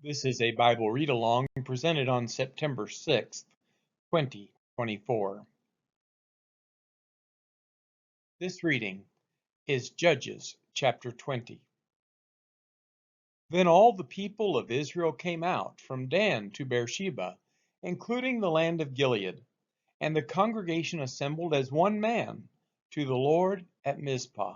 This is a Bible read along presented on September 6th, 2024. This reading is Judges chapter 20. Then all the people of Israel came out from Dan to Beersheba, including the land of Gilead, and the congregation assembled as one man to the Lord at Mizpah.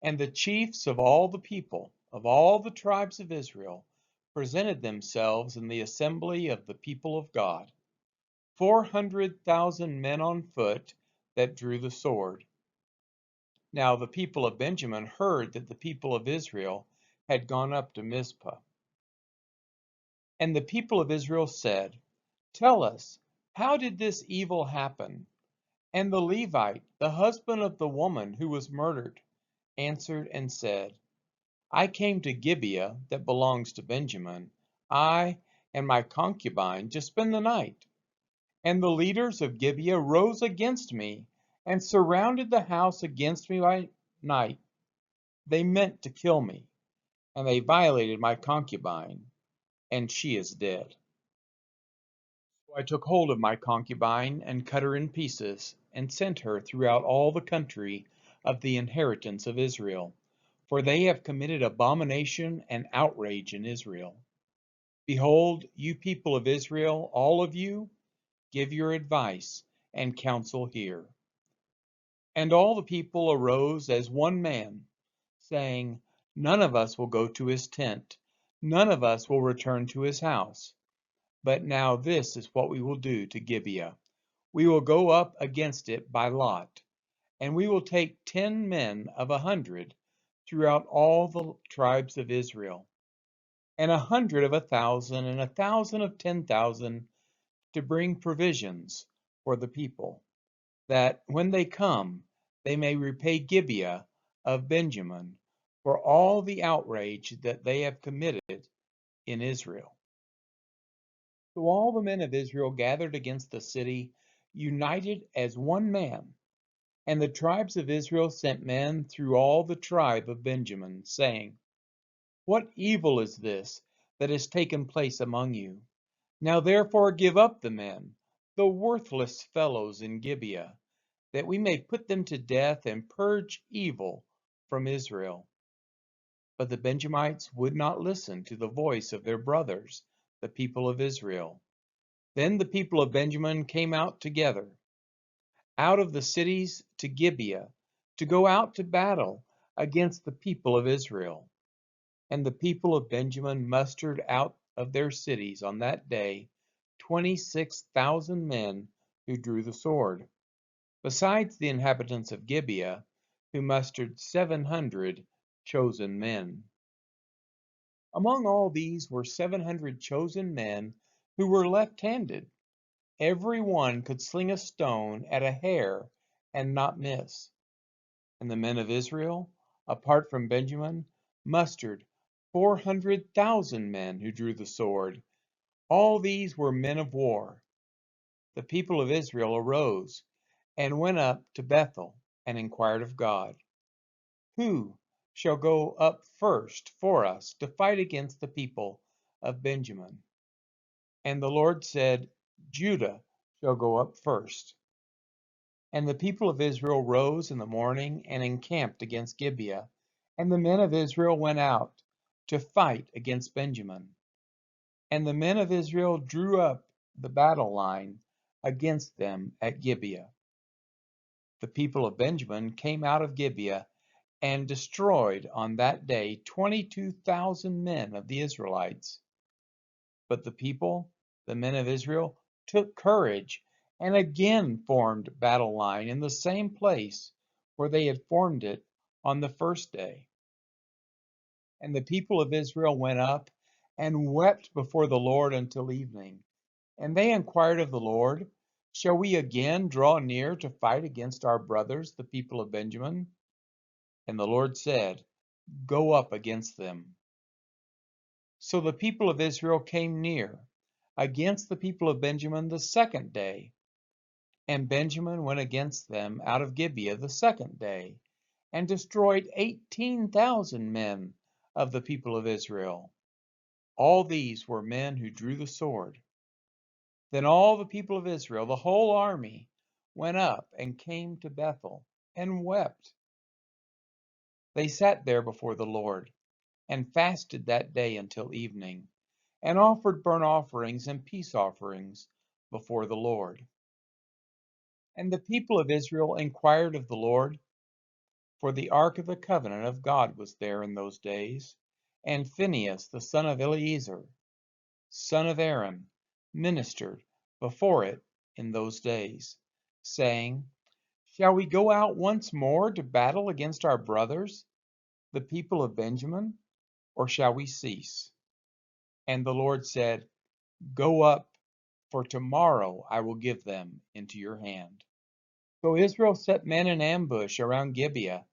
And the chiefs of all the people, of all the tribes of Israel, presented themselves in the assembly of the people of God, 400,000 men on foot that drew the sword. Now the people of Benjamin heard that the people of Israel had gone up to Mizpah. And the people of Israel said, "Tell us, how did this evil happen?" And the Levite, the husband of the woman who was murdered, answered and said, "I came to Gibeah that belongs to Benjamin, I and my concubine, to spend the night. And the leaders of Gibeah rose against me and surrounded the house against me by night. They meant to kill me, and they violated my concubine, and she is dead." So I took hold of my concubine and cut her in pieces, and sent her throughout all the country of the inheritance of Israel, for they have committed abomination and outrage in Israel. Behold, you people of Israel, all of you, give your advice and counsel here. And all the people arose as one man, saying, "None of us will go to his tent, none of us will return to his house. But now this is what we will do to Gibeah. We will go up against it by lot, and we will take 10 men of 100 throughout all the tribes of Israel, and 100 of 1,000, and 1,000 of 10,000, to bring provisions for the people, that when they come, they may repay Gibeah of Benjamin for all the outrage that they have committed in Israel." So all the men of Israel gathered against the city, united as one man. And the tribes of Israel sent men through all the tribe of Benjamin, saying, "What evil is this that has taken place among you? Now therefore give up the men, the worthless fellows in Gibeah, that we may put them to death and purge evil from Israel." But the Benjamites would not listen to the voice of their brothers, the people of Israel. Then the people of Benjamin came out together, out of the cities to Gibeah, to go out to battle against the people of Israel. And the people of Benjamin mustered out of their cities on that day 26,000 men who drew the sword, besides the inhabitants of Gibeah, who mustered 700 chosen men. Among all these were 700 chosen men who were left-handed. Every one could sling a stone at a hair and not miss. And the men of Israel, apart from Benjamin, mustered 400,000 men who drew the sword. All these were men of war. The people of Israel arose and went up to Bethel and inquired of God, "Who shall go up first for us to fight against the people of Benjamin?" And the Lord said, "Judah shall go up first." And the people of Israel rose in the morning and encamped against Gibeah, and the men of Israel went out to fight against Benjamin. And the men of Israel drew up the battle line against them at Gibeah. The people of Benjamin came out of Gibeah and destroyed on that day 22,000 men of the Israelites. But the people, the men of Israel, took courage and again formed battle line in the same place where they had formed it on the first day. And the people of Israel went up and wept before the Lord until evening. And they inquired of the Lord, "Shall we again draw near to fight against our brothers, the people of Benjamin?" And the Lord said, "Go up against them." So the people of Israel came near against the people of Benjamin the second day. And Benjamin went against them out of Gibeah the second day, and destroyed 18,000 men of the people of Israel. All these were men who drew the sword. Then all the people of Israel, the whole army, went up and came to Bethel and wept. They sat there before the Lord and fasted that day until evening, and offered burnt offerings and peace offerings before the Lord. And the people of Israel inquired of the Lord, for the ark of the covenant of God was there in those days, and Phinehas the son of Eleazar, son of Aaron, ministered before it in those days, saying, Shall we go out once more to battle against our brothers, the people of Benjamin, or shall we cease? And the Lord said, Go up, for tomorrow I will give them into your hand. So Israel set men in ambush around Gibeah,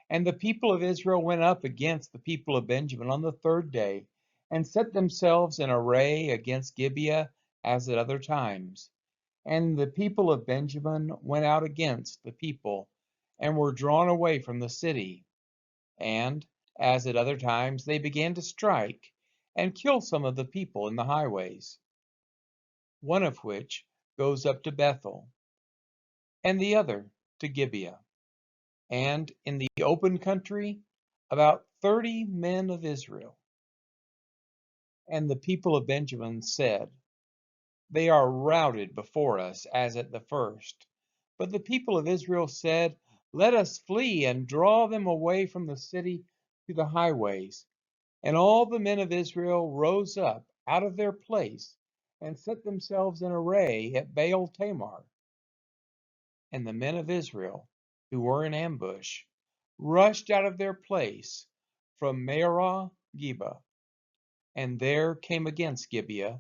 and the people of Israel went up against the people of Benjamin on the third day, and set themselves in array against Gibeah as at other times. And the people of Benjamin went out against the people, and were drawn away from the city. And, as at other times, they began to strike, and kill some of the people in the highways, one of which goes up to Bethel, and the other to Gibeah. And in the open country, about 30 men of Israel. And the people of Benjamin said, They are routed before us as at the first. But the people of Israel said, Let us flee and draw them away from the city to the highways. And all the men of Israel rose up out of their place and set themselves in array at Baal Tamar. And the men of Israel, who were in ambush, rushed out of their place from Mearah Geba, and there came against Gibeah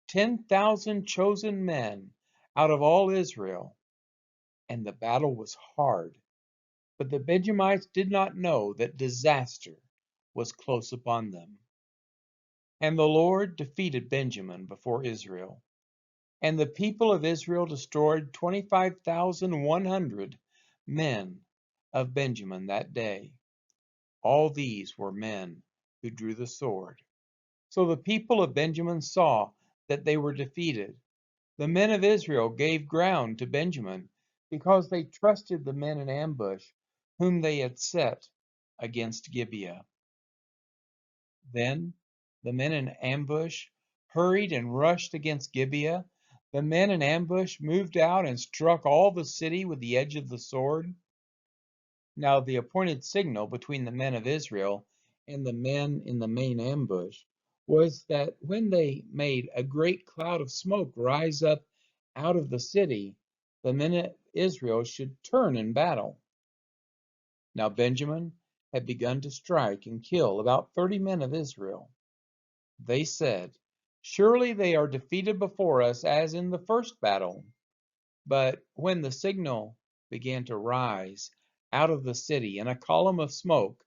10,000 chosen men out of all Israel, and the battle was hard. But the Benjamites did not know that disaster was close upon them. And the Lord defeated Benjamin before Israel, and the people of Israel destroyed 25,100 men of Benjamin that day. All these were men who drew the sword. So the people of Benjamin saw that they were defeated. The men of Israel gave ground to Benjamin, because they trusted the men in ambush, whom they had set against Gibeah. Then the men in ambush hurried and rushed against Gibeah. The men in ambush moved out and struck all the city with the edge of the sword. Now the appointed signal between the men of Israel and the men in the main ambush was that when they made a great cloud of smoke rise up out of the city, the men of Israel should turn in battle. Now Benjamin had begun to strike and kill about 30 men of Israel. They said, Surely they are defeated before us as in the first battle. But when the signal began to rise out of the city in a column of smoke,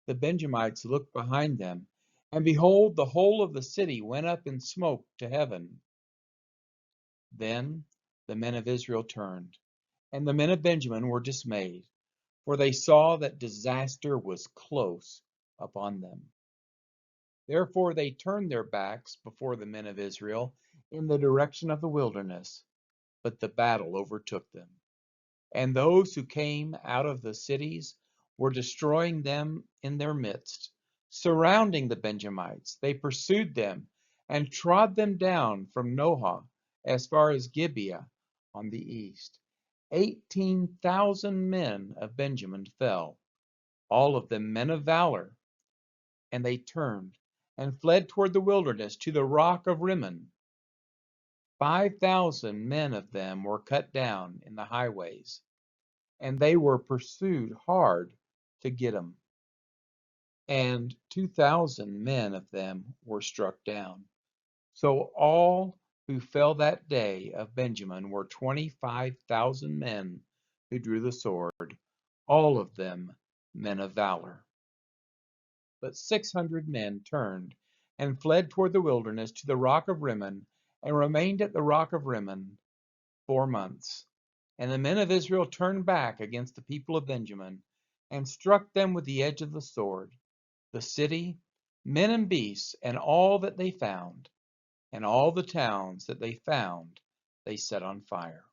the Benjamites looked behind them, and behold, the whole of the city went up in smoke to heaven. Then the men of Israel turned, and the men of Benjamin were dismayed, for they saw that disaster was close upon them. Therefore they turned their backs before the men of Israel in the direction of the wilderness, but the battle overtook them. And those who came out of the cities were destroying them in their midst. Surrounding the Benjamites, they pursued them and trod them down from Nohah as far as Gibeah on the east. 18,000 men of Benjamin fell, all of them men of valor, and they turned and fled toward the wilderness to the rock of Rimmon. 5,000 men of them were cut down in the highways, and they were pursued hard to get them. And 2,000 men of them were struck down. So all who fell that day of Benjamin were 25,000 men who drew the sword, all of them men of valor. But 600 men turned and fled toward the wilderness to the rock of Rimmon, and remained at the rock of Rimmon 4 months. And the men of Israel turned back against the people of Benjamin, and struck them with the edge of the sword. The city, men and beasts, and all that they found, and all the towns that they found they set on fire.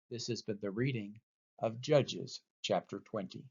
This has been the reading of Judges chapter 20.